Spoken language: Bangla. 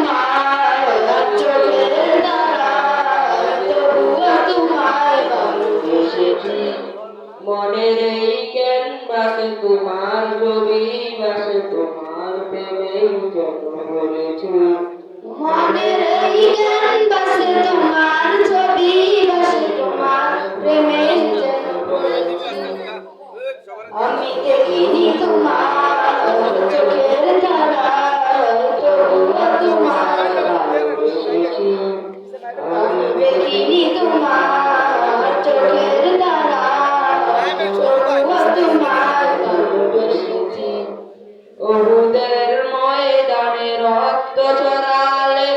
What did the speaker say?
তোমার চোখের তারা, তবুও তোমায় ভালোবেসেছি। মনের এই ক্যানভাসে তোমার ছবি বাসে, তোমার প্রেমেই জন্ম করেছি। মনের এই ক্যানভাসে তোমার ছবি ভাসে, তোমার প্রেমে যেন পড়েছি। আমি দেখিনি তোমার চোখের তারা, তবুও তোমায় ভালোবেসেছি। আমি দেখিনি তোমার চোখের তারা, তবুও তোমায় ভালোবেসেছি। উহুদের ময়দানে রক্ত ঝরালে